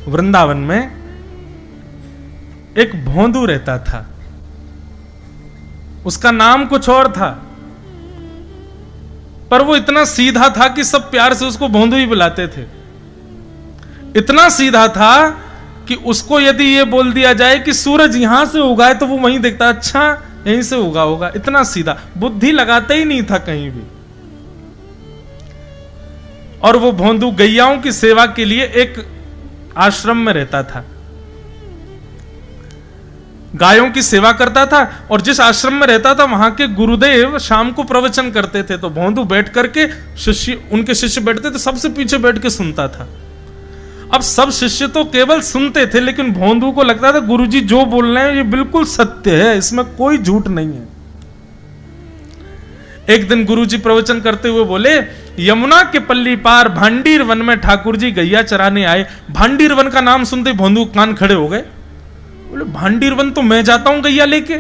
वृंदावन में एक भोंदू रहता था। उसका नाम कुछ और था, पर वो इतना सीधा था कि सब प्यार से उसको भोंदू ही बुलाते थे। इतना सीधा था कि उसको यदि ये बोल दिया जाए कि सूरज यहां से उगा है तो वो वहीं देखता, अच्छा यहीं से उगा होगा। इतना सीधा, बुद्धि लगाता ही नहीं था कहीं भी। और वो भोंदू गैयाओं की सेवा के लिए एक आश्रम में रहता था, गायों की सेवा करता था। और जिस आश्रम में रहता था वहां के गुरुदेव शाम को प्रवचन करते थे, तो भोंदू बैठ करके उनके शिष्य बैठते थे, सबसे पीछे बैठ के सुनता था। अब सब शिष्य तो केवल सुनते थे, लेकिन भोंदू को लगता था गुरुजी जो बोल रहे हैं ये बिल्कुल सत्य है, इसमें कोई झूठ नहीं है। एक दिन गुरुजी प्रवचन करते हुए बोले, यमुना के पल्ली पार भांडीर वन में ठाकुर जी गैया चराने आए। भांडीर वन का नाम सुनते भोंदू कान खड़े हो गए। बोले भांडीर वन तो मैं जाता हूं गैया लेके,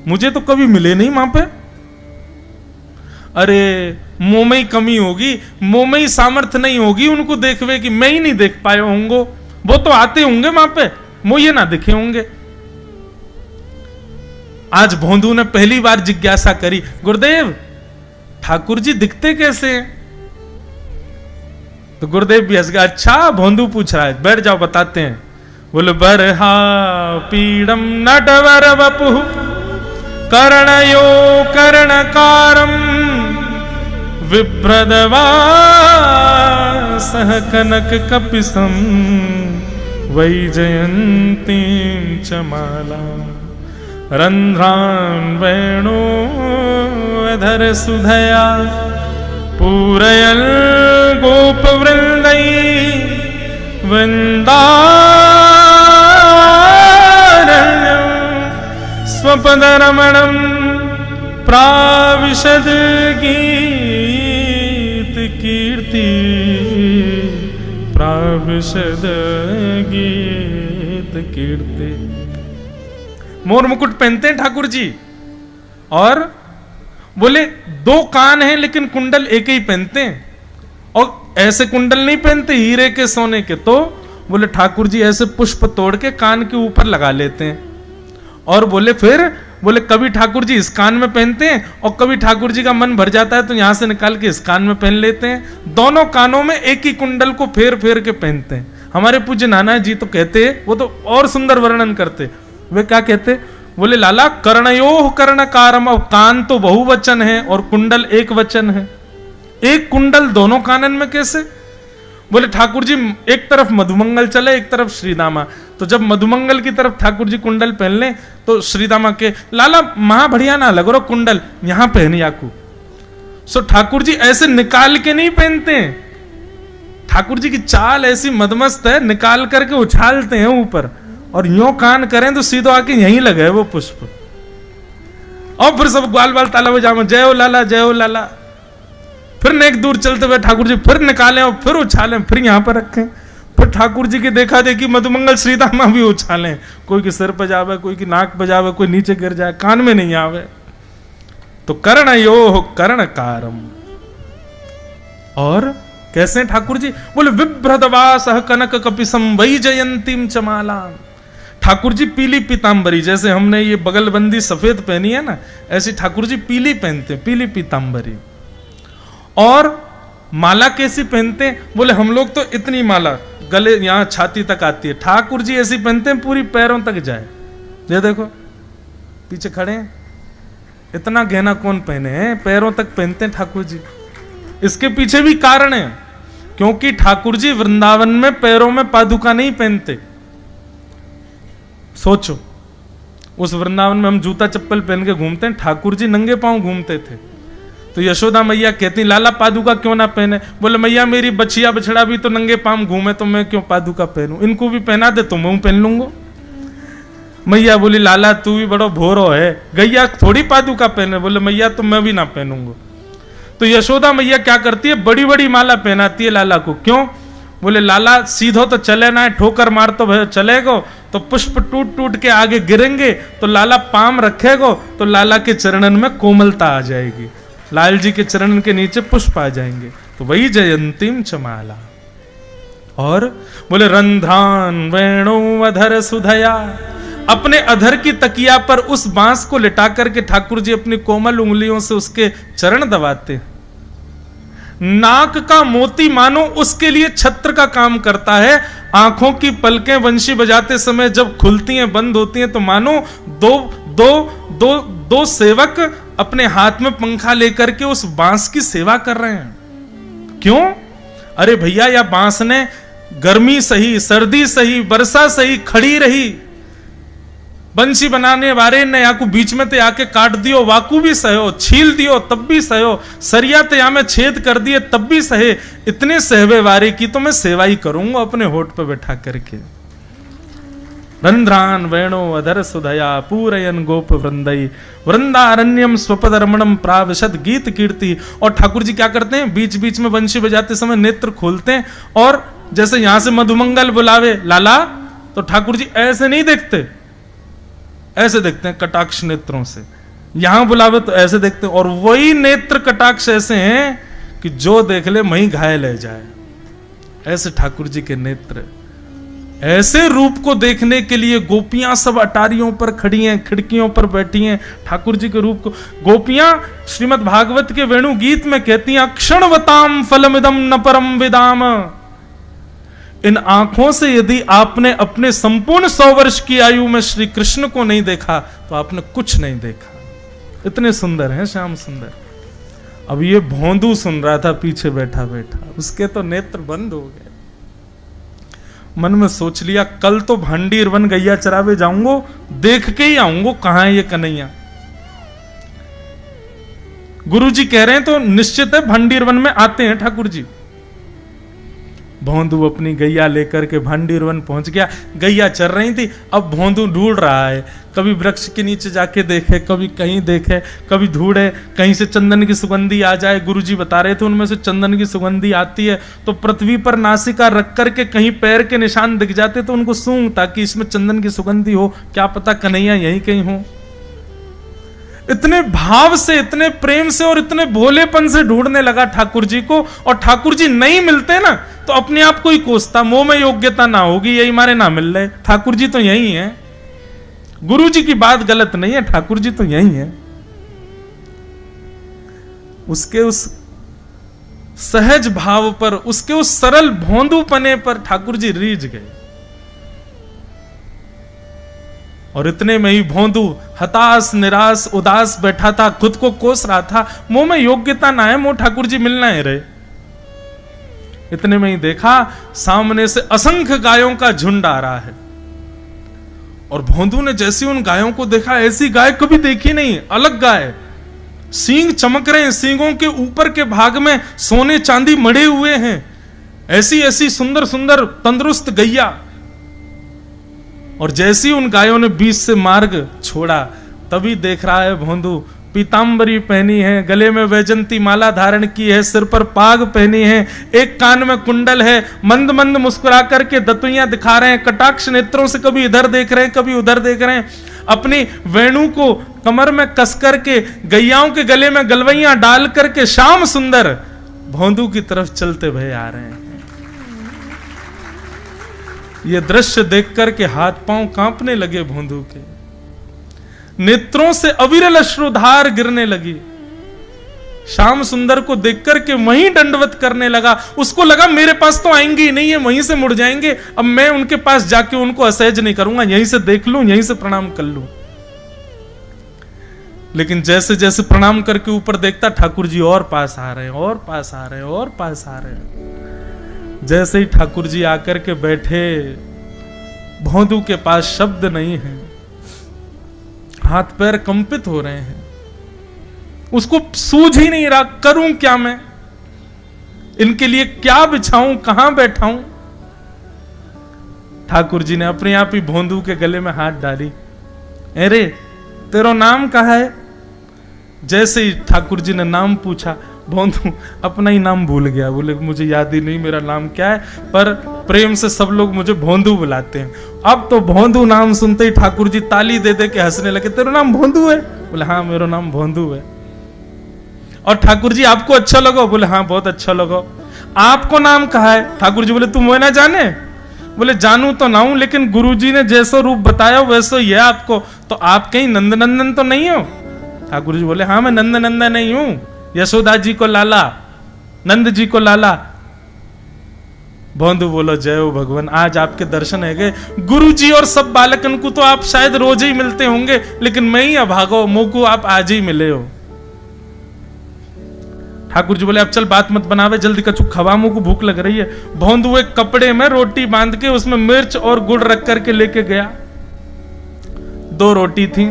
मुझे तो कभी मिले नहीं वहां पे। अरे मुंह में ही कमी होगी, मुंह में ही सामर्थ्य नहीं होगी उनको देखवे कि मैं ही नहीं देख पाए होंगे। वो तो आते होंगे वहां पे, मुझे ना दिखे होंगे। आज भोंदू ने पहली बार जिज्ञासा करी, गुरुदेव ठाकुर जी दिखते कैसे हैं? तो गुरुदेव भी हंस गए, अच्छा भोंदू पूछ रहा है, बैठ जाओ बताते हैं। बोले बरहा पीड़म नटवर वपु कर्णयो कर्णकारम विभ्रदवा सह कनक कपिसम वैजयंतीं च माला रंध्रान वेणो अधर सुधया पूरयल गोप वृंदै वृंदारण्यं स्वपदरमणं प्राविशद गीत कीर्ति प्राविशद गीत कीर्ति। मोर मुकुट पहनते हैं ठाकुर जी, और बोले दो कान हैं लेकिन कुंडल एक ही पहनते हैं, और ऐसे कुंडल नहीं पहनते हीरे के सोने के। तो बोले ठाकुर जी ऐसे पुष्प तोड़ के कान के ऊपर लगा लेते हैं। और बोले फिर बोले कभी ठाकुर जी इस कान में पहनते हैं, और कभी ठाकुर जी का मन भर जाता है तो यहां से निकाल के इस कान में पहन लेते हैं। दोनों कानों में एक ही कुंडल को फेर फेर के पहनते हैं। हमारे पूज्य नाना जी तो कहते, वो तो और सुंदर वर्णन करते। वे क्या कहते, बोले लाला कर्णयोः कर्णकारम। अब कान तो बहुवचन है और कुंडल एक वचन है, एक कुंडल दोनों कानन में कैसे? बोले ठाकुर जी एक तरफ मधुमंगल चले एक तरफ श्रीदामा, तो जब मधुमंगल की तरफ ठाकुर जी कुंडल पहन ले तो श्रीदामा के लाला महा बढ़िया ना लग रहा कुंडल यहां पहन याकू। सो ठाकुर जी ऐसे निकाल के नहीं पहनते हैं, ठाकुर जी की चाल ऐसी मदमस्त है, निकाल करके उछालते हैं ऊपर, और यूं कान करें तो सीधो आके यहीं लगे वो पुष्प। और फिर सब ग्वाल बाल ताला बजामा जय हो लाला जय हो लाला। फिर नेक दूर चलते हुए ठाकुर जी फिर निकालें और फिर उछालें, फिर यहां पर रखें। फिर ठाकुर जी की देखा देखी मधुमंगल श्रीदामा भी उछालें, कोई के सिर पर जावे, कोई की नाक पर जावे, कोई नीचे गिर जाए, कान में नहीं आवे। तो कर्णयोः कर्णकारम। और कैसे ठाकुर जी? बोले विभ्रदवासः कनक कपिसम वैजयंतीं च मालां। ठाकुर जी पीली पीतांबरी, जैसे हमने ये बगलबंदी सफेद पहनी है ना, ऐसी ठाकुर जी पीली पहनते, पीली पीतांबरी। और माला कैसी पहनते हैं? बोले हम लोग तो इतनी माला गले यहां छाती तक आती है, ठाकुर जी ऐसी पहनते हैं पूरी पैरों तक जाए। ये देखो पीछे खड़े हैं, इतना गहना कौन पहने हैं, पैरों तक पहनते हैं ठाकुर जी। इसके पीछे भी कारण है, क्योंकि ठाकुर जी वृंदावन में पैरों में पादुका नहीं पहनते। सोचो उस वृंदावन में हम जूता चप्पल पहन के घूमते हैं, ठाकुर जी नंगे पांव घूमते थे। तो यशोदा मैया कहती लाला पादुका क्यों ना पहने? बोले मैया मेरी बछिया बछड़ा भी तो नंगे पांव घूमे, तो मैं क्यों पादुका पहनूं, इनको भी पहना दे तो मैं पहन लूंगा। मैया बोली लाला तू भी बड़ो भोरो है, गैया थोड़ी पादुका पहने। बोले मैया तो मैं भी ना पहनूंगा। तो यशोदा मैया क्या करती है, बड़ी बड़ी माला पहनाती है लाला को। क्यों? बोले लाला सीधो तो चले ना है, ठोकर मार तो चलेगो तो पुष्प टूट टूट के आगे गिरेंगे, तो लाला पाम रखेगो तो लाला के चरणन में कोमलता आ जाएगी, लाल जी के चरणन के नीचे पुष्प आ जाएंगे। तो वही जयंतीम च माला। और बोले रंध्रान वेणु अधर सुधया, अपने अधर की तकिया पर उस बांस को लिटा करके ठाकुर जी अपनी कोमल उंगलियों से उसके चरण दबाते। नाक का मोती मानो उसके लिए छत्र का काम करता है। आंखों की पलकें वंशी बजाते समय जब खुलती हैं बंद होती हैं तो मानो दो दो दो दो सेवक अपने हाथ में पंखा लेकर के उस बांस की सेवा कर रहे हैं। क्यों? अरे भैया, या बांस ने गर्मी सही, सर्दी सही, वर्षा सही खड़ी रही, बंसी बनाने वाले ने या को बीच में ते आके काट दियो, वाकू भी सहो, छील दियो तब भी सहो, सरिया ते या में छेद कर दिए तब भी सहे। इतने सहवे वारे की तो मैं सेवा ही करूंगा अपने होठ पे बैठा करके। रंध्रान वेणो अधर सुधया पूरयन गोप वृंदई वृंदारण्यम स्वपद रमणम प्राविशद गीत कीर्ति। और ठाकुर जी क्या करते हैं, बीच बीच में बंशी बजाते समय नेत्र खोलते हैं और जैसे यहां से मधुमंगल बुलावे लाला, तो ठाकुर जी ऐसे नहीं देखते, ऐसे देखते हैं कटाक्ष नेत्रों से। यहां बुलावे तो ऐसे देखते हैं, और वही नेत्र कटाक्ष ऐसे हैं कि जो देख ले वहीं घायल ले जाए। ऐसे ठाकुर जी के नेत्र। ऐसे रूप को देखने के लिए गोपियां सब अटारियों पर खड़ी हैं, खिड़कियों पर बैठी हैं ठाकुर जी के रूप को। गोपियां श्रीमद् भागवत के वेणु गीत में कहती हैं, अक्षणवताम फलमिदम न परम विदाम। इन आंखों से यदि आपने अपने संपूर्ण 100 वर्ष की आयु में श्री कृष्ण को नहीं देखा तो आपने कुछ नहीं देखा। इतने सुंदर हैं श्याम सुंदर। अब ये भोंदू सुन रहा था पीछे बैठा बैठा, उसके तो नेत्र बंद हो गए। मन में सोच लिया, कल तो भंडीर वन गैया चरावे जाऊंगो, देख के ही आऊंगो कहां है ये कन्हैया। गुरु जी कह रहे हैं तो निश्चित है भंडीर वन में आते हैं ठाकुर जी। भोंदू अपनी गैया लेकर के भंडीर वन पहुंच गया। गैया चर रही थी, अब भोंदू ढूंढ रहा है, कभी वृक्ष के नीचे जाके देखे, कभी कहीं देखे, कभी ढूंढे कहीं से चंदन की सुगंधी आ जाए। गुरुजी बता रहे थे उनमें से चंदन की सुगंधी आती है तो पृथ्वी पर नासिका रख करके कहीं पैर के निशान दिख जाते तो उनको सूंघ, ताकि इसमें चंदन की सुगंधी हो, क्या पता कन्हैया यहीं कहीं हो। इतने भाव से, इतने प्रेम से और इतने भोलेपन से ढूंढने लगा ठाकुर जी को। और ठाकुर जी नहीं मिलते ना तो अपने आप को ही कोसता, मोह में योग्यता ना होगी, यही मारे ना मिल रहे, ठाकुर जी तो यही है। गुरु जी की बात गलत नहीं है, ठाकुर जी तो यही है। उसके उस सहज भाव पर, उसके उस सरल भोंदूपने पर ठाकुर जी रीझ गए। और इतने में ही भोंदू हताश निराश उदास बैठा था, खुद को कोस रहा था, मुंह में योग्यता ना है, मुंह ठाकुर जी मिलना है रहे। इतने में ही देखा सामने से असंख्य गायों का झुंड आ रहा है। और भोंदू ने जैसे उन गायों को देखा, ऐसी गाय कभी देखी नहीं, अलग गाय, सींग चमक रहे हैं, सींगों के ऊपर के भाग में सोने चांदी मड़े हुए हैं, ऐसी ऐसी सुंदर सुंदर तंदुरुस्त गैया। और जैसी उन गायों ने बीच से मार्ग छोड़ा, तभी देख रहा है भोंदू पीतांबरी पहनी है, गले में वैजंती माला धारण की है, सिर पर पाग पहनी है, एक कान में कुंडल है, मंद मंद मुस्कुरा करके दतुइयां दिखा रहे हैं, कटाक्ष नेत्रों से कभी इधर देख रहे हैं कभी उधर देख रहे हैं, अपनी वेणु को कमर में कस करके गैयाओं के गले में गलवैयां डाल करके श्याम सुंदर भोंदू की तरफ चलते भय आ रहे हैं। ये दृश्य देख करके हाथ पांव कांपने लगे भोंदू के, नेत्रों से अविरल अश्रुधार गिरने लगी। श्याम सुंदर को देख करके वहीं दंडवत करने लगा। उसको लगा मेरे पास तो आएंगे ही नहीं है, वहीं से मुड़ जाएंगे, अब मैं उनके पास जाके उनको असहज नहीं करूंगा, यहीं से देख लूं, यहीं से प्रणाम कर लूं। लेकिन जैसे जैसे प्रणाम करके ऊपर देखता, ठाकुर जी और पास आ रहे हैं, और पास आ रहे हैं, और पास आ रहे हैं। जैसे ही ठाकुर जी आकर के बैठे, भोंदू के पास शब्द नहीं है, हाथ पैर कंपित हो रहे हैं, उसको सूझ ही नहीं रहा करूं क्या मैं, इनके लिए क्या बिछाऊं, कहां बैठाऊं। ठाकुर जी ने अपने आप ही भोंदू के गले में हाथ डाली, अरे तेरा नाम कहा है। जैसे ही ठाकुर जी ने नाम पूछा, भोंदू अपना ही नाम भूल गया, बोले मुझे याद ही नहीं मेरा नाम क्या है, पर प्रेम से सब लोग मुझे भोंदू बुलाते हैं। अब तो भोंदू नाम सुनते ही ठाकुर जी ताली दे दे के हंसने लगे, तेरा नाम भोंदू है? बोले हाँ मेरा नाम भोंदू है। और ठाकुर जी आपको अच्छा लगा? बोले हाँ बहुत अच्छा लगा। आपको नाम कहा है? ठाकुर जी बोले तुम वो ना जाने? बोले जानू तो ना हूं, लेकिन गुरुजी ने जैसा रूप बताया वैसा ही है आपको। तो आप कहीं नंदनंदन तो नहीं हो? ठाकुर जी बोले हाँ मैं नंदनंदन नहीं हूं, यशोदा जी को लाला, नंद जी को लाला। भोंदू बोलो जय हो भगवान, आज आपके दर्शन है गए। गुरु जी और सब बालकन को तो आप शायद रोज ही मिलते होंगे, लेकिन मैं ही अभागो, मोको आप आज ही मिले हो। ठाकुर जी बोले अब चल बात मत बनावे, जल्दी कछु खवा, मुझको भूख लग रही है। भोंदू एक कपड़े में रोटी बांध के उसमें मिर्च और गुड़ रख करके लेके गया। 2 रोटी थी।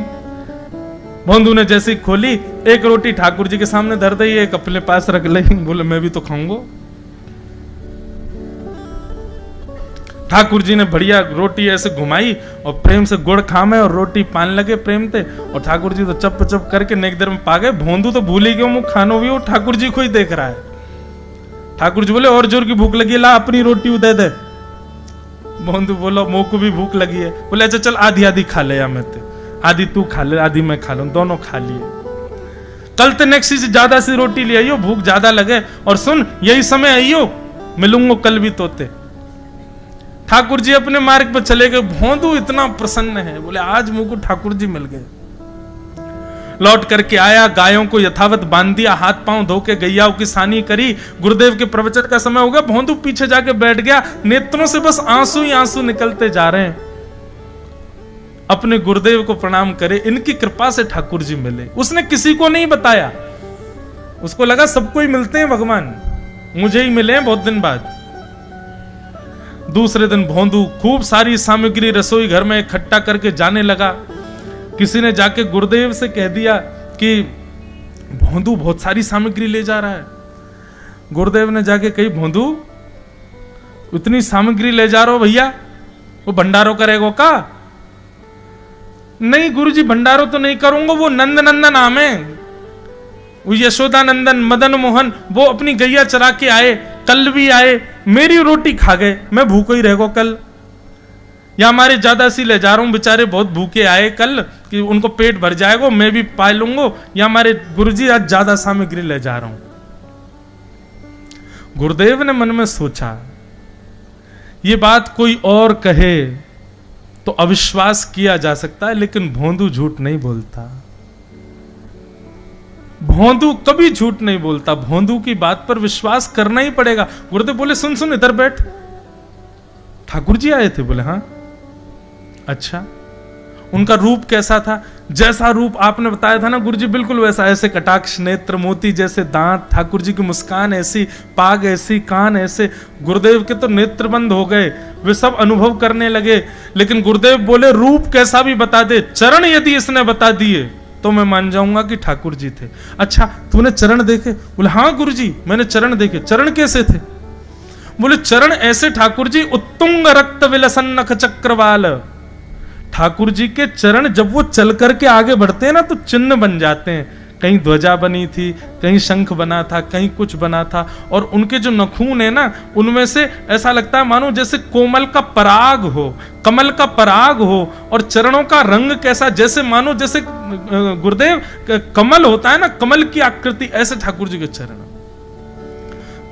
भोंदू ने जैसे ही खोली, एक रोटी ठाकुर जी के सामने धर दी, एक अपने पास रख ली। बोले मैं भी तो खाऊंगा। ठाकुर जी ने बढ़िया रोटी ऐसे घुमाई और प्रेम से गुड़ खामे और रोटी पान लगे प्रेम से। और ठाकुर जी तो चप चप करके नेक देर में पा गए। भोंदू तो भूल ही गए, मुंह खानो भी वो ठाकुर जी को ही देख रहा है। ठाकुर जी बोले और जोर की भूख लगी, ला अपनी रोटी दे दे। भोंदू बोलो मुंह को भी भूख लगी है। बोले अच्छा चल आधी आधी खा ले, या मैं ते आधी तू खा ले आधी मैं खा लूं, दोनों खा लिए। कल ते नेक्स्ट से ज्यादा सी रोटी ले आइयो, भूख ज्यादा लगे। और सुन यही समय आइयो, मिलूंगा कल भी तोते। ठाकुर जी अपने मार्ग पर चले गए। भोंदू इतना प्रसन्न है, बोले आज मुझको ठाकुर जी मिल गए। लौट करके आया, गायों को यथावत बांध दिया, हाथ पांव धो के गैयाओं की सानी करी। गुरुदेव के प्रवचन का समय हो गया। भोंदू पीछे जाके बैठ गया, नेत्रों से बस आंसू ही आंसू निकलते जा रहे हैं। अपने गुरुदेव को प्रणाम करे, इनकी कृपा से ठाकुर जी मिले। उसने किसी को नहीं बताया, उसको लगा सबको ही मिलते हैं भगवान, मुझे ही मिले हैं बहुत दिन बाद। दूसरे दिन भोंदू खूब सारी सामग्री रसोई घर में इकट्ठा करके जाने लगा। किसी ने जाके गुरुदेव से कह दिया कि भोंदू बहुत सारी सामग्री ले जा रहा है। गुरुदेव ने जाके कही भोंदू इतनी सामग्री ले जा रहा हो भैया, वो भंडारो करेगो का? नहीं गुरुजी भंडारो तो नहीं करूंगा, वो नंद नंदन नाम है, वो यशोदा नंदन मदन मोहन, वो अपनी गैया चरा के आए, कल भी आए, मेरी रोटी खा गए, मैं भूखो ही रहेगा कल। या हमारे ज्यादा सी ले जा रहा हूं, बेचारे बहुत भूखे आए कल कि उनको पेट भर जाएगा, मैं भी पा लूंगा। या हमारे गुरुजी आज ज्यादा सामग्री ले जा रहा हूं। गुरुदेव ने मन में सोचा ये बात कोई और कहे तो अविश्वास किया जा सकता है, लेकिन भोंदू झूठ नहीं बोलता। भोंदू कभी झूठ नहीं बोलता, भोंदू की बात पर विश्वास करना ही पड़ेगा। गुरुदेव बोले सुन सुन इधर बैठ। ठाकुर जी आए थे? बोले हाँ। अच्छा, उनका रूप कैसा था? जैसा रूप आपने बताया था ना गुरुजी, बिल्कुल वैसा। ऐसे कटाक्ष नेत्र, मोती जैसे दांत, ठाकुर जी की मुस्कान ऐसी, पाग ऐसी, कान ऐसे। गुरुदेव के तो नेत्र बंद हो गए, वे सब अनुभव करने लगे। लेकिन गुरुदेव बोले रूप कैसा भी बता दे, चरण यदि इसने बता दिए तो मैं मान जाऊंगा कि ठाकुर जी थे। अच्छा तूने चरण देखे? बोले हाँ गुरुजी मैंने चरण देखे। चरण कैसे थे? बोले चरण ऐसे ठाकुर जी, उत्तुंग रक्त विलसन नख चक्रवाल। ठाकुर जी के चरण जब वो चल करके आगे बढ़ते हैं ना तो चिन्ह बन जाते हैं। कहीं ध्वजा बनी थी, कहीं शंख बना था, कहीं कुछ बना था। और उनके जो नखून है ना, उनमें से ऐसा लगता है मानो जैसे कोमल का पराग हो, कमल का पराग हो। और चरणों का रंग कैसा, जैसे मानो जैसे गुरुदेव कमल होता है ना, कमल की आकृति, ऐसे ठाकुर जी के चरण।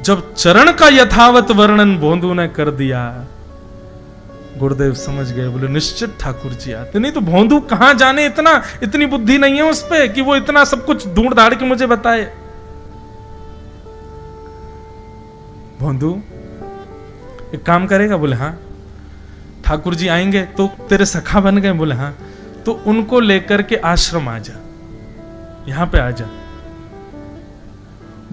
जब चरण का यथावत वर्णन भोंदू ने कर दिया, गुरुदेव समझ गए। बोले निश्चित ठाकुर जी आते। नहीं तो भोंदू कहां जाने, इतनी बुद्धि नहीं है उस पे कि वो इतना सब कुछ ढूंढ धाड़ के मुझे बताए। भोंदू एक काम करेगा? बोले हाँ। ठाकुर जी आएंगे तो तेरे सखा बन गए? बोले हाँ। तो उनको लेकर के आश्रम आ जा, यहां पे आ जा।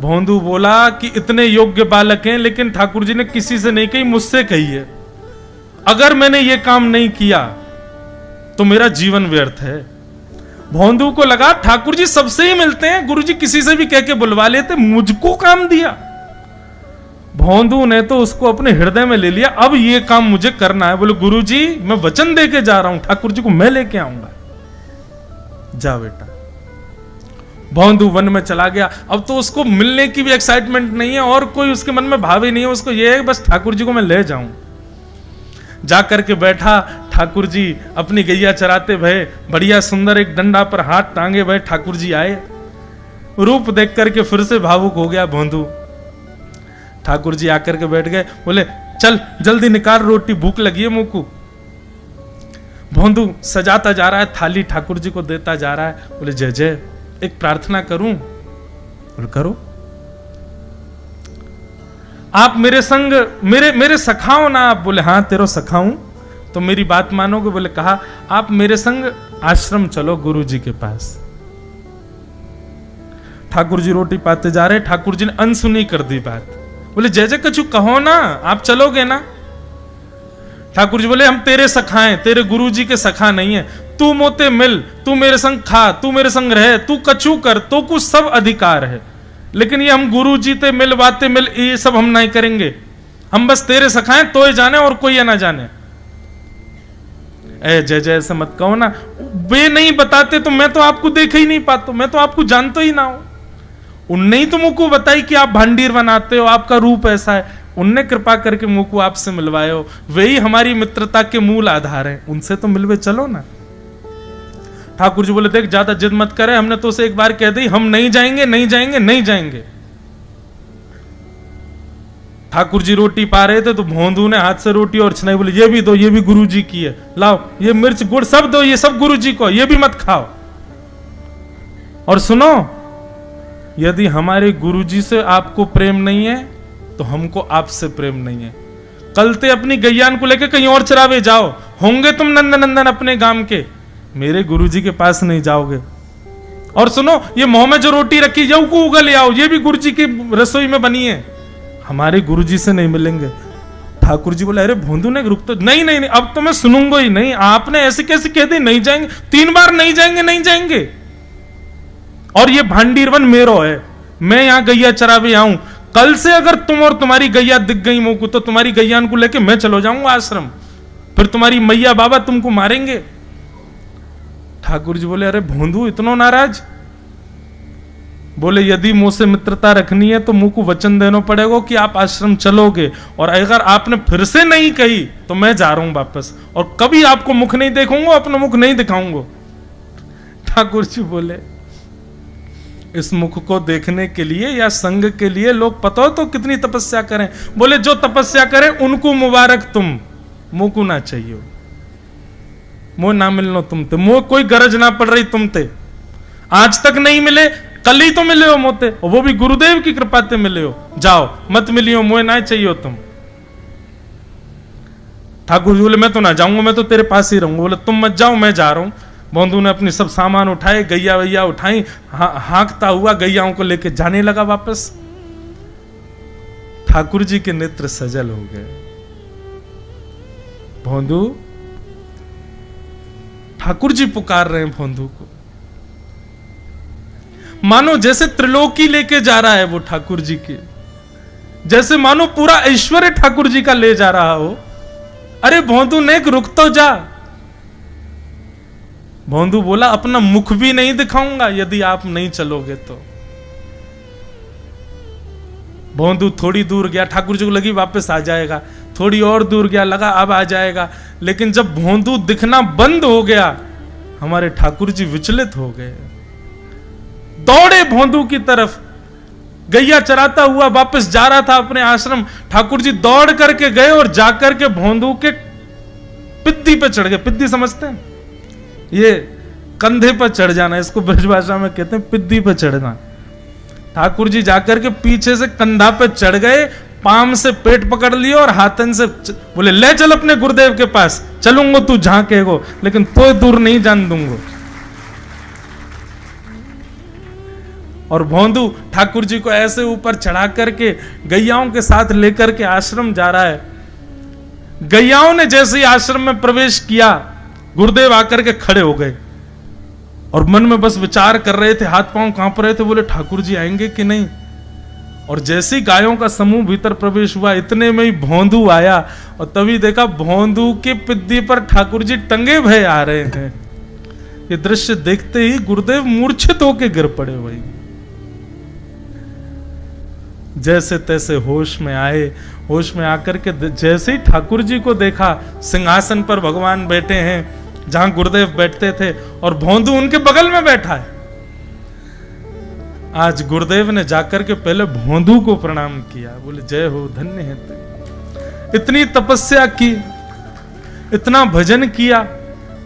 भोंदू बोला कि इतने योग्य बालक हैं, लेकिन ठाकुर जी ने किसी से नहीं कही, मुझसे कही है। अगर मैंने ये काम नहीं किया तो मेरा जीवन व्यर्थ है। भोंदू को लगा ठाकुर जी सबसे ही मिलते हैं, गुरु जी किसी से भी कह के बुलवा लेते, मुझको काम दिया। भोंदू ने तो उसको अपने हृदय में ले लिया, अब ये काम मुझे करना है। बोले गुरु जी मैं वचन दे के जा रहा हूं, ठाकुर जी को मैं लेके आऊंगा। जा बेटा। भोंदू वन में चला गया। अब तो उसको मिलने की भी एक्साइटमेंट नहीं है और कोई उसके मन में भाव ही नहीं है। उसको ये है बस ठाकुर जी को मैं ले जाऊं। जाकर के बैठा, ठाकुर जी अपनी गैया चराते भये, बढ़िया सुंदर एक डंडा पर हाथ टांगे भये ठाकुर जी आए। रूप देख करके फिर से भावुक हो गया भोंदू। ठाकुर जी आकर के बैठ गए, बोले चल जल्दी निकाल रोटी, भूख लगी है मुंह को। भोंदू सजाता जा रहा है थाली, ठाकुर जी को देता जा रहा है। बोले जय जय, एक प्रार्थना करूं? बोले करो। आप मेरे संग मेरे सखाओ ना आप? बोले हाँ तेरो सखाऊं तो मेरी बात मानोगे? बोले कहा, आप मेरे संग आश्रम चलो गुरु जी के पास। ठाकुर जी रोटी पाते जा रहे, ठाकुर जी ने अनसुनी कर दी बात। बोले जय जय कछु कहो ना, आप चलोगे ना? ठाकुर जी बोले हम तेरे सखा हैं, तेरे गुरु जी के सखा नहीं है। तू मोते मिल, तू मेरे संग खा, तू मेरे संग रहे, तू कछु कर, तो कुछ सब अधिकार है, लेकिन ये हम गुरु जी ते मिल बाते मिल ये सब हम नहीं करेंगे। हम बस तेरे सखा हैं, तो ये जाने और कोई ये ना जाने। ए जय जय ऐसा मत कहो ना, वे नहीं बताते तो मैं तो आपको देख ही नहीं पाता, मैं तो आपको जानता ही ना हूं। उनने ही तो मुझको बताई कि आप भांडीर बनाते हो, आपका रूप ऐसा है, उनने कृपा करके मुझको आपसे मिलवाए हो, वही हमारी मित्रता के मूल आधार है, उनसे तो मिलवे चलो ना। ठाकुर जी बोले देख ज्यादा जिद मत करे, हमने तो उसे एक बार कह दी हम नहीं जाएंगे नहीं जाएंगे नहीं जाएंगे। ठाकुर जी रोटी पा रहे थे तो भोंदू ने हाथ से रोटी और छनाई, बोले ये भी दो, ये भी गुरु जी की है, लाओ ये मिर्च गुड़ सब दो, ये सब गुरु जी को, ये भी मत खाओ। और सुनो, यदि हमारे गुरु जी से आपको प्रेम नहीं है तो हमको आपसे प्रेम नहीं है। कल ते अपनी गैयान को लेकर कहीं और चरावे जाओ, होंगे तुम नंदन अपने गांव के, मेरे गुरु जी के पास नहीं जाओगे। और सुनो, ये मुंह में जो रोटी रखी जाओ को उगल ले आओ, ये भी गुरु जी की रसोई में बनी है, हमारे गुरु जी से नहीं मिलेंगे। ठाकुर जी बोले अरे भोंदू ने रुक तो, नहीं नहीं नहीं अब तो मैं सुनूंगा ही नहीं, आपने ऐसे कैसे कह दी नहीं जाएंगे, 3 बार नहीं जाएंगे नहीं जाएंगे। और ये भांडीरवन मेरो है, मैं यहां गैया चरावे आऊं, कल से अगर तुम और तुम्हारी गैया दिख गई मुंह को तो तुम्हारी गैयान को लेके मैं चलो जाऊंगा आश्रम, फिर तुम्हारी मैया बाबा तुमको मारेंगे। ठाकुर जी बोले अरे भोंदू इतना नाराज? बोले यदि मुंह से मित्रता रखनी है तो मुंह को वचन देना पड़ेगा कि आप आश्रम चलोगे, और अगर आपने फिर से नहीं कही तो मैं जा रहा हूं वापस, और कभी आपको मुख नहीं देखूंगा, अपना मुख नहीं दिखाऊंगा। ठाकुर जी बोले इस मुख को देखने के लिए या संग के लिए लोग पता हो तो कितनी तपस्या करें। बोले जो तपस्या करें उनको मुबारक, तुम मुंह को ना चाहिए, मुंह ना मिलनो तुमते, मुंह कोई गरज ना पड़ रही तुमते, आज तक नहीं मिले कल ही तो मिले हो मोते, और वो भी गुरुदेव की कृपा से मिले हो, जाओ मत मिलियो, मुझे ना चाहिए तुम। ठाकुर जी बोले मैं तो ना जाऊंगा, मैं तो तेरे पास ही रहूंगा। बोले तुम मत जाओ, मैं जा रहा हूं। बंधु ने अपनी सब सामान उठाए, गैया वैया उठाई, हाँकता हुआ गैयाओं को लेके जाने लगा वापस। ठाकुर जी के नेत्र सजल हो गए। भोंदू, ठाकुर जी पुकार रहे हैं भोंदू को, मानो जैसे त्रिलोकी लेके जा रहा है वो ठाकुर जी के, जैसे मानो पूरा ऐश्वर्य ठाकुर जी का ले जा रहा हो। अरे भोंदू ने रुक तो जा। भोंदू बोला अपना मुख भी नहीं दिखाऊंगा यदि आप नहीं चलोगे तो। भोंदू थोड़ी दूर गया, ठाकुर जी को लगी वापस आ जाएगा, थोड़ी और दूर गया, लगा अब आ जाएगा, लेकिन जब भोंदू दिखना बंद हो गया हमारे ठाकुर जी विचलित हो गए, दौड़े भोंदू की तरफ। गैया चराता हुआ वापस जा रहा था अपने आश्रम, ठाकुर जी दौड़ करके गए और जाकर के भोंदू के पिद्दी पे चढ़ गए। पिद्दी समझते हैं? ये कंधे पर चढ़ जाना, इसको ब्रजभाषा में कहते हैं पिद्दी पे चढ़ना। ठाकुर जी जाकर के पीछे से कंधा पे चढ़ गए, पाम से पेट पकड़ लिया और हाथन से बोले ले चल अपने गुरुदेव के पास, चलूंगा तू जहां कहेगो, लेकिन तो दूर नहीं जान दूंगा। और भोंदू ठाकुर जी को ऐसे ऊपर चढ़ा करके गैयाओं के साथ लेकर के आश्रम जा रहा है। गैयाओं ने जैसे ही आश्रम में प्रवेश किया, गुरुदेव आकर के खड़े हो गए और मन में बस विचार कर रहे थे, हाथ पांव कांप रहे थे, बोले ठाकुर जी आएंगे कि नहीं। और जैसे ही गायों का समूह भीतर प्रवेश हुआ, इतने में ही भोंदू आया और तभी देखा भोंदू के पिद्दी पर ठाकुर जी टंगे भय आ रहे हैं। ये दृश्य देखते ही गुरुदेव मूर्छित होकर गिर पड़े। वही जैसे तैसे होश में आए, होश में आकर के जैसे ही ठाकुर जी को देखा, सिंहासन पर भगवान बैठे हैं जहां गुरुदेव बैठते थे और भोंदू उनके बगल में बैठा है। आज गुरुदेव ने जाकर के पहले भोंदू को प्रणाम किया, बोले जय हो, धन्य है तू। इतनी तपस्या की, इतना भजन किया,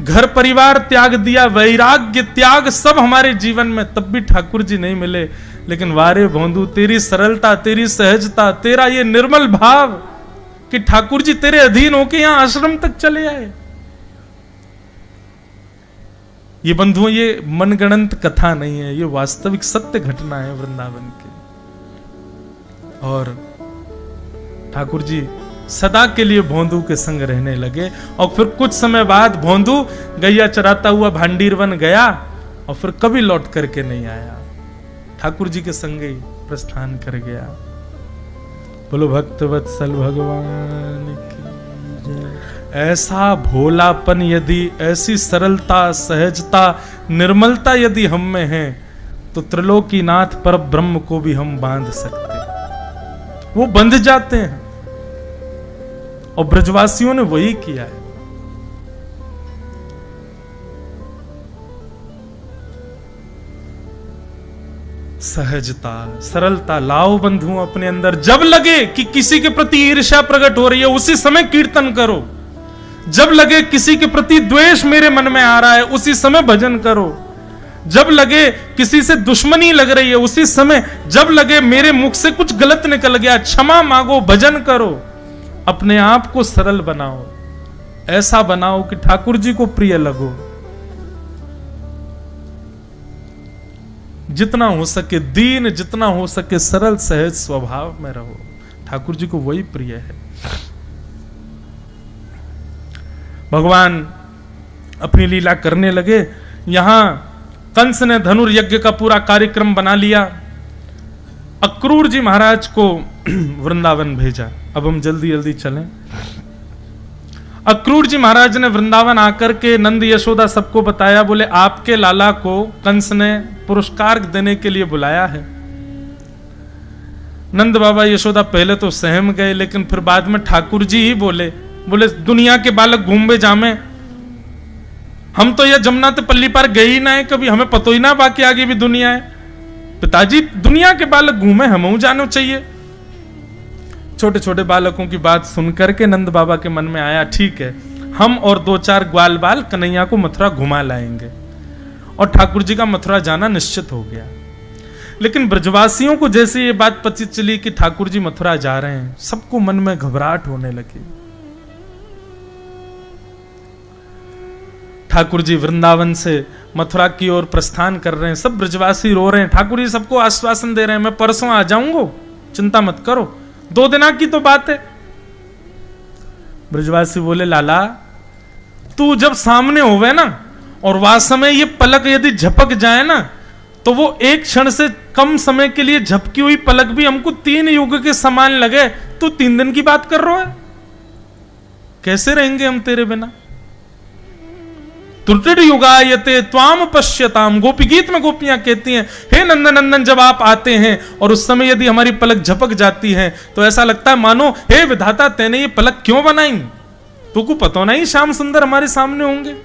घर परिवार त्याग दिया, वैराग्य त्याग सब हमारे जीवन में, तब भी ठाकुर जी नहीं मिले। लेकिन वारे भोंदू, तेरी सरलता, तेरी सहजता, तेरा ये निर्मल भाव कि ठाकुर जी तेरे अधीन होके यहां आश्रम तक चले आए। ये बंधुओं, ये मनगणंत कथा नहीं है, ये वास्तविक सत्य घटना है वृंदावन की। और ठाकुर जी सदा के लिए भोंदू के संग रहने लगे। और फिर कुछ समय बाद भोंदू गैया चराता हुआ भांडीर वन गया और फिर कभी लौट करके नहीं आया, ठाकुर जी के संग ही प्रस्थान कर गया। बोलो भक्त वत्सल भगवान की जय। ऐसा भोलापन यदि, ऐसी सरलता, सहजता, निर्मलता यदि हम में है तो त्रिलोकीनाथ पर ब्रह्म को भी हम बांध सकते हैं, वो बंध जाते हैं। और ब्रजवासियों ने वही किया है। सहजता, सरलता लाओ बंधुओं अपने अंदर। जब लगे कि किसी के प्रति ईर्ष्या प्रकट हो रही है, उसी समय कीर्तन करो। जब लगे किसी के प्रति द्वेष मेरे मन में आ रहा है, उसी समय भजन करो। जब लगे किसी से दुश्मनी लग रही है, उसी समय, जब लगे मेरे मुख से कुछ गलत निकल गया, क्षमा मांगो, भजन करो। अपने आप को सरल बनाओ, ऐसा बनाओ कि ठाकुर जी को प्रिय लगो। जितना हो सके दीन, जितना हो सके सरल सहज स्वभाव में रहो, ठाकुर जी को वही प्रिय है। भगवान अपनी लीला करने लगे। यहां कंस ने धनुर्यज्ञ का पूरा कार्यक्रम बना लिया, अक्रूर जी महाराज को वृंदावन भेजा। अब हम जल्दी जल्दी चलें। अक्रूर जी महाराज ने वृंदावन आकर के नंद यशोदा सबको बताया, बोले आपके लाला को कंस ने पुरस्कार देने के लिए बुलाया है। नंद बाबा यशोदा पहले तो सहम गए, लेकिन फिर बाद में ठाकुर जी ही बोले दुनिया के बालक घूमे जामे, हम तो यह जमुना ते पल्ली पार गए ही ना है कभी, हमें पतो ही ना बाकी आगे भी दुनिया है। पिताजी दुनिया के बालक घूमे, हम जानो चाहिए। छोटे छोटे बालकों की बात सुनकर के नंद बाबा के मन में आया, ठीक है, हम और 2-4 ग्वाल बाल कन्हैया को मथुरा घुमा लाएंगे। और ठाकुर जी का मथुरा जाना निश्चित हो गया। लेकिन ब्रजवासियों को जैसे ये बात पता चली कि ठाकुर जी मथुरा जा रहे हैं, सबको मन में घबराहट होने लगी। ठाकुर जी वृंदावन से मथुरा की ओर प्रस्थान कर रहे हैं, सब ब्रजवासी रो रहे हैं। ठाकुर जी सबको आश्वासन दे रहे हैं, मैं परसों आ जाऊंगा, चिंता मत करो, 2 दिन की तो बात है। ब्रजवासी बोले लाला, तू जब सामने होवे ना और वास्तव में ये पलक यदि झपक जाए ना, तो वो एक क्षण से कम समय के लिए झपकी हुई पलक भी हमको 3 युग के समान लगे। तू 3 दिन की बात कर रहा है, कैसे रहेंगे हम तेरे बिना? त्रुटिर युगायते त्वाम पश्यताम, गोपी गीत में गोपियां कहती हैं, हे नंदन नंदन, जब आप आते हैं और उस समय यदि हमारी पलक झपक जाती है तो ऐसा लगता है मानो हे विधाता तेने ये पलक क्यों बनाई, तुमको पता नहीं श्याम सुंदर हमारे सामने होंगे।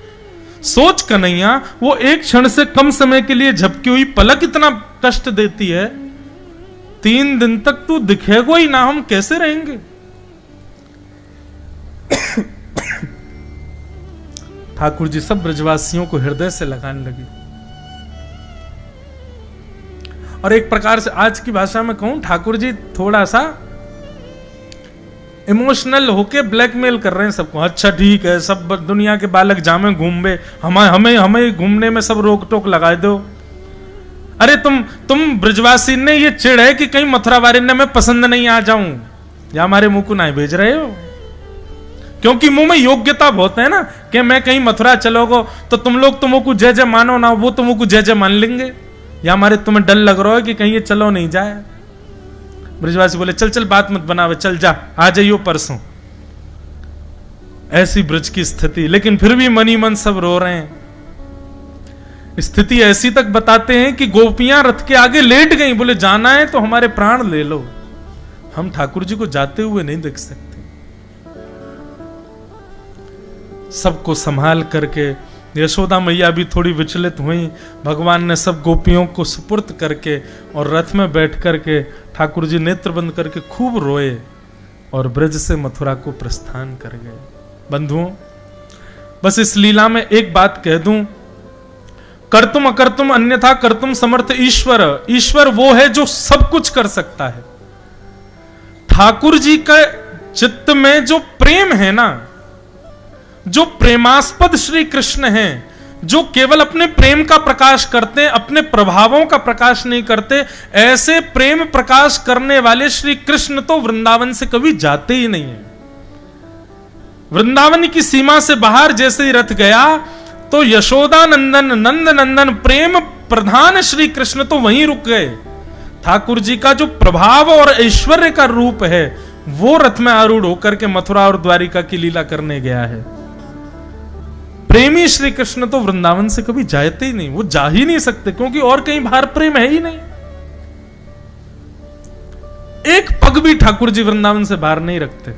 सोच कन्हैया, वो एक क्षण से कम समय के लिए झपकी हुई पलक इतना कष्ट देती है, 3 दिन तक तू दिखेगा ही ना, हम कैसे रहेंगे? ठाकुर जी सब ब्रजवासियों को हृदय से लगाने लगी। और एक प्रकार से आज की भाषा में कहूं, ठाकुर जी थोड़ा सा इमोशनल होके ब्लैकमेल कर रहे हैं सबको। अच्छा ठीक है, सब दुनिया के बालक जामे घूमे, हमें घूमने में सब रोक टोक लगा दो। अरे तुम ब्रजवासी ने ये चिड़ है कि कहीं मथुरा वारिन्य में पसंद नहीं आ जाऊं, या हमारे मुंह को नहीं भेज रहे हो? क्योंकि मुंह में योग्यता बहुत है ना, कि मैं कहीं मथुरा चलोगो तो तुम लोग तुमको जय जय मानो ना, वो तुमको जय जय मान लेंगे, या हमारे तुम्हें डर लग रहा है कि कहीं ये चलो नहीं जाए। ब्रजवासी बोले चल चल बात मत बनावे, चल जा, आ जाइयो परसों। ऐसी ब्रज की स्थिति, लेकिन फिर भी मनी मन सब रो रहे हैं। स्थिति ऐसी तक बताते हैं कि गोपियां रथ के आगे लेट गई, बोले जाना है तो हमारे प्राण ले लो, हम ठाकुर जी को जाते हुए नहीं देख सकते। सबको संभाल करके यशोदा मैया भी थोड़ी विचलित हुई। भगवान ने सब गोपियों को सुपुर्द करके और रथ में बैठ करके ठाकुर जी नेत्र बंद करके खूब रोए और ब्रज से मथुरा को प्रस्थान कर गए। बंधुओं, बस इस लीला में एक बात कह दूं, कर्तुम अकर्तुम अन्यथा कर्तुम समर्थ ईश्वर। ईश्वर वो है जो सब कुछ कर सकता है। ठाकुर जी का चित्त में जो प्रेम है ना, जो प्रेमास्पद श्री कृष्ण हैं, जो केवल अपने प्रेम का प्रकाश करते हैं, अपने प्रभावों का प्रकाश नहीं करते, ऐसे प्रेम प्रकाश करने वाले श्री कृष्ण तो वृंदावन से कभी जाते ही नहीं है। वृंदावन की सीमा से बाहर जैसे ही रथ गया तो यशोदा नंदन नंद नंदन प्रेम प्रधान श्री कृष्ण तो वहीं रुक गए। ठाकुर जी का जो प्रभाव और ऐश्वर्य का रूप है वो रथ में आरूढ़ होकर के मथुरा और द्वारिका की लीला करने गया है। प्रेमी श्री कृष्ण तो वृंदावन से कभी जाते ही नहीं, वो जा ही नहीं सकते, क्योंकि और कहीं बाहर प्रेम है ही नहीं। एक पग भी ठाकुर जी वृंदावन से बाहर नहीं रखते।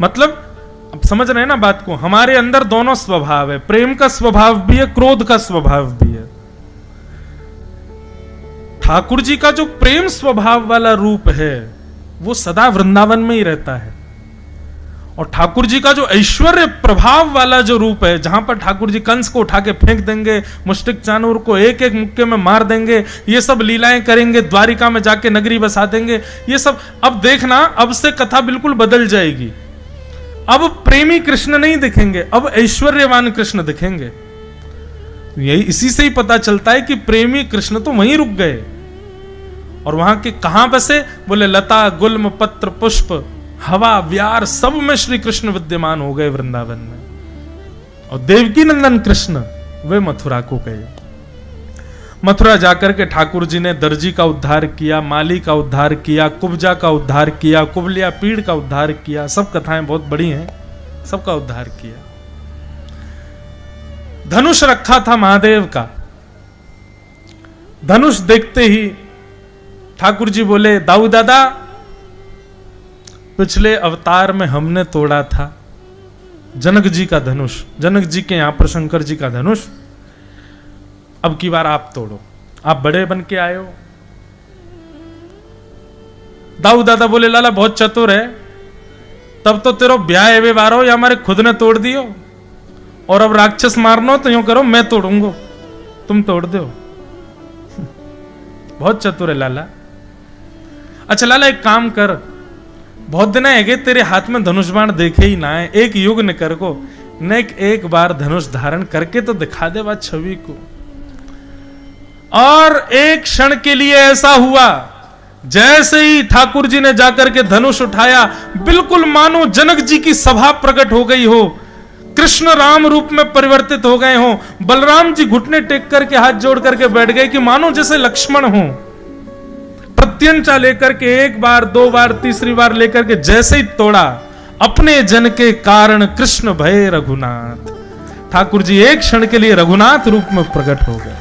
मतलब अब समझ रहे हैं ना बात को, हमारे अंदर दोनों स्वभाव है, प्रेम का स्वभाव भी है, क्रोध का स्वभाव भी है। ठाकुर जी का जो प्रेम स्वभाव वाला रूप है वो सदा वृंदावन में ही रहता है, और ठाकुर जी का जो ऐश्वर्य प्रभाव वाला जो रूप है, जहां पर ठाकुर जी कंस को उठा के फेंक देंगे, मुष्टिक चानूर को एक एक मुक्के में मार देंगे, ये सब लीलाएं करेंगे, द्वारिका में जाके नगरी बसा देंगे, ये सब अब देखना, अब से कथा बिल्कुल बदल जाएगी। अब प्रेमी कृष्ण नहीं दिखेंगे, अब ऐश्वर्यवान कृष्ण दिखेंगे। यही इसी से ही पता चलता है कि प्रेमी कृष्ण तो वहीं रुक गए। और वहां के कहां बसे? बोले लता गुल्म पत्र पुष्प हवा व्यार सब में श्री कृष्ण विद्यमान हो गए वृंदावन में। और देवकी नंदन कृष्ण वे मथुरा को गए। मथुरा जाकर के ठाकुर जी ने दर्जी का उद्धार किया, माली का उद्धार किया, कुब्जा का उद्धार किया, कुबलिया पीड़ का उद्धार किया। सब कथाएं बहुत बड़ी हैं, सबका उद्धार किया। धनुष रखा था महादेव का। धनुष देखते ही ठाकुर जी बोले, दाऊ दादा पिछले अवतार में हमने तोड़ा था जनक जी का धनुष, जनक जी के यहां पर शंकर जी का धनुष, अब की बार आप तोड़ो, आप बड़े बन के आए हो। दाऊ दादा बोले, लाला बहुत चतुर है, तब तो तेरो ब्याह एवे बारो या हमारे खुद ने तोड़ दियो, और अब राक्षस मारनो तो यूं करो मैं तोड़ूंगो, तुम तोड़ दो। बहुत चतुर है लाला। अच्छा लाला एक काम कर, बहुत दिन है तेरे हाथ में धनुष बाण देखे ही ना है, एक युग न कर को न एक बार धनुष धारण करके तो दिखा दे बात छवि को। और एक क्षण के लिए ऐसा हुआ, जैसे ही ठाकुर जी ने जाकर के धनुष उठाया, बिल्कुल मानो जनक जी की सभा प्रकट हो गई हो, कृष्ण राम रूप में परिवर्तित हो गए हो। बलराम जी घुटने टेक करके हाथ जोड़ करके बैठ गए कि मानो जैसे लक्ष्मण हो। प्रत्यंचा लेकर के एक बार दो बार तीसरी बार लेकर के जैसे ही तोड़ा, अपने जन के कारण कृष्ण भय रघुनाथ, ठाकुर जी एक क्षण के लिए रघुनाथ रूप में प्रकट हो गए।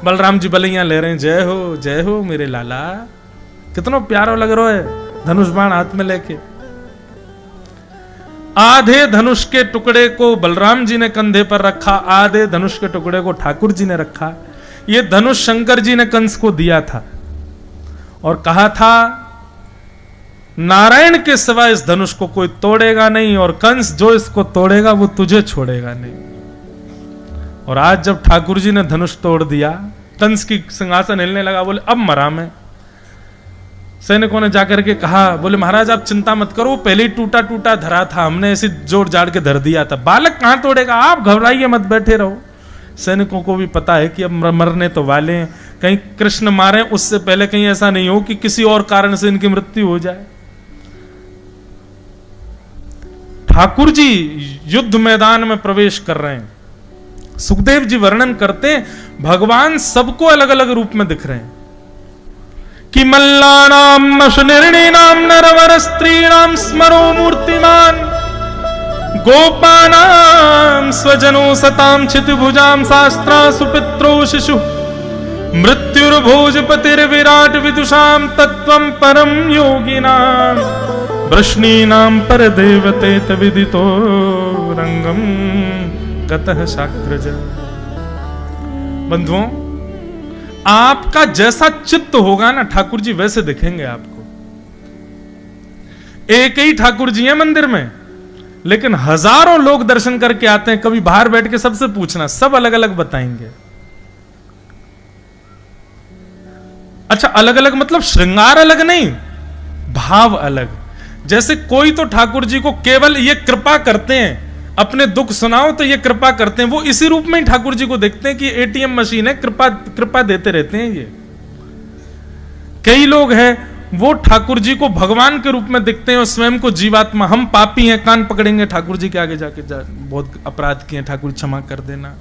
बलराम जी बलैया ले रहे हैं, जय हो मेरे लाला, कितना प्यारा लग रहा है धनुष बाण हाथ में लेके। आधे धनुष के टुकड़े को बलराम जी ने कंधे पर रखा, आधे धनुष के टुकड़े को ठाकुर जी ने रखा। ये धनुष शंकर जी ने कंस को दिया था और कहा था नारायण के सिवा इस धनुष को कोई तोड़ेगा नहीं, और कंस जो इसको तोड़ेगा वो तुझे छोड़ेगा नहीं। और आज जब ठाकुर जी ने धनुष तोड़ दिया, कंस की सिंहासन हिलने लगा, बोले अब मरा मैं। सैनिकों ने जाकर के कहा, बोले महाराज आप चिंता मत करो, पहले ही टूटा टूटा धरा था, हमने ऐसे जोड़ जाड़ के धर दिया था, बालक कहां तोड़ेगा, आप घबराइए मत, बैठे रहो। सैनिकों को भी पता है कि अब मरने तो वाले हैं, कहीं कृष्ण मारे उससे पहले कहीं ऐसा नहीं हो कि किसी और कारण से इनकी मृत्यु हो जाए। ठाकुर जी युद्ध मैदान में प्रवेश कर रहे हैं। सुखदेव जी वर्णन करते हैं, भगवान सबको अलग अलग रूप में दिख रहे हैं कि मल्लानाम सुनिर्णीनाम नरवर स्त्रीणाम स्मरो मूर्तिमान गोपानां स्वजनो सतां क्षितिभुजां शास्त्रा सुपित्रो शिशु मृत्युर्भोजपतिर्विराट विदुषां तत्त्वं परम योगिनां वृष्णीनां पर देवते तविदितो रंगम गतः साग्रज। बंधुओं, आपका जैसा चित्त होगा ना ठाकुर जी वैसे दिखेंगे आपको। एक ही ठाकुर जी हैं मंदिर में, लेकिन हजारों लोग दर्शन करके आते हैं। कभी बाहर बैठ के सबसे पूछना, सब अलग अलग बताएंगे। अच्छा, अलग अलग मतलब श्रृंगार अलग नहीं, भाव अलग। जैसे कोई तो ठाकुर जी को केवल ये कृपा करते हैं, अपने दुख सुनाओ तो ये कृपा करते हैं, वो इसी रूप में ही ठाकुर जी को देखते हैं कि एटीएम मशीन है, कृपा कृपा देते रहते हैं ये। कई लोग हैं वो ठाकुर जी को भगवान के रूप में देखते हैं और स्वयं को जीवात्मा। हम पापी हैं, कान पकड़ेंगे ठाकुर जी के आगे जाके, बहुत अपराध किए, ठाकुर क्षमा कर देना।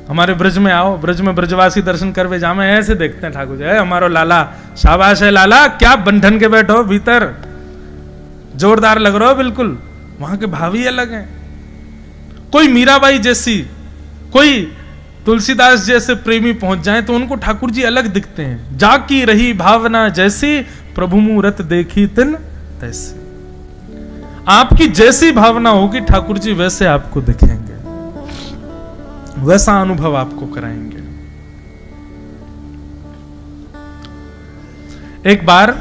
हमारे ब्रज में आओ, ब्रज में ब्रजवासी दर्शन करवे जामे, ऐसे देखते हैं ठाकुर जी, हमारो लाला, शाबाश है लाला, क्या बंधन के बैठो भीतर, जोरदार लग रहा हो बिल्कुल। वहां के भाव ही अलग हैं। कोई मीराबाई जैसी, कोई तुलसीदास जैसे प्रेमी पहुंच जाए तो उनको ठाकुर जी अलग दिखते हैं। जाकी रही भावना जैसी, प्रभु मूरत देखी तिन तैसी। आपकी जैसी भावना होगी ठाकुर जी वैसे आपको दिखेंगे, वैसा अनुभव आपको कराएंगे। एक बार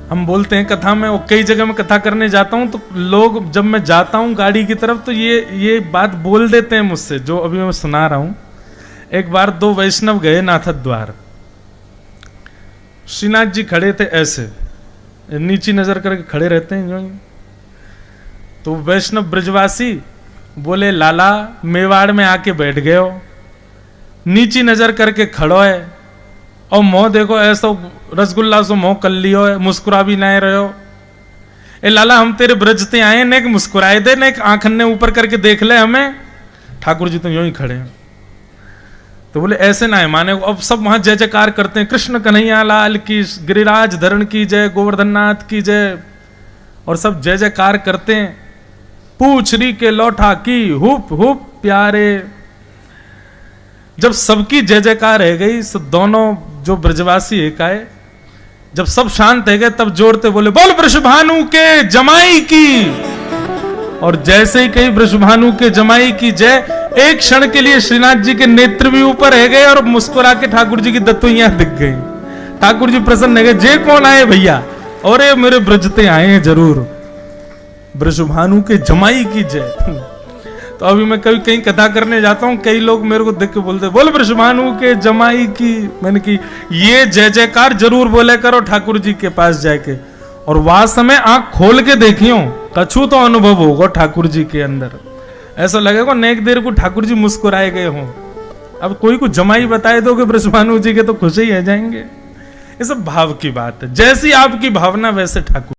हम बोलते हैं कथा में, और कई जगह में कथा करने जाता हूं तो लोग, जब मैं जाता हूं गाड़ी की तरफ तो ये बात बोल देते हैं मुझसे, जो अभी मैं सुना रहा हूं। एक बार दो वैष्णव गए नाथ द्वार, श्रीनाथ जी खड़े थे ऐसे, नीची नजर करके खड़े रहते हैं जो। तो वैष्णव ब्रजवासी बोले, लाला मेवाड़ में आके बैठ गए हो, नीची नजर करके खड़ो है, और मोह देखो ऐसा रसगुल्ला सो मोह कर लियो है, मुस्कुरा भी नहीं रहे हो। ए लाला, हम तेरे ब्रजते आए, ने मुस्कुराए दे, ने आंख ने ऊपर करके देख ले हमें। ठाकुर जी तो यूं ही खड़े हैं। तो बोले ऐसे ना है माने। अब सब वहां जय जयकार करते हैं, कृष्ण कन्हैया लाल की, गिरिराज धरण की जय, गोवर्धन नाथ की जय, और सब जय जयकार करते हैं। पूछरी के लौठा की हुप हुप प्यारे। जब सबकी जय जयकार रह गई, सब दोनों जो ब्रजवासी एक आए, जब सब शांत रह गए तब जोड़ते बोले, बोल वृषभानु के जमाई की। और जैसे ही कही वृषभानु के जमाई की जय, एक क्षण के लिए श्रीनाथ जी के नेत्र भी ऊपर रह गए और मुस्कुरा के ठाकुर जी की दत्तुइयां दिख गई। ठाकुर जी प्रसन्न हो गए, जे कौन आए भैया? और ये मेरे ब्रजते आए हैं जरूर, वृषभानु के जमाई की जय। तो अभी मैं कभी कहीं कथा करने जाता हूं, कई लोग मेरे को देख के बोलते, बोल वृषभानु के जमाई की। मैंने की ये जय जयकार जरूर बोले करो ठाकुर जी के पास जाके, और वास्तव में आंख खोल के देखियो, कछु तो अनुभव होगा ठाकुर जी के अंदर। ऐसा लगेगा नेक देर को ठाकुर जी मुस्कुराए गए हों। अब कोई को जमाई बताए दोगे वृषभानु जी के तो खुश ही रह जाएंगे। ये सब भाव की बात है, जैसी आपकी भावना वैसे ठाकुर।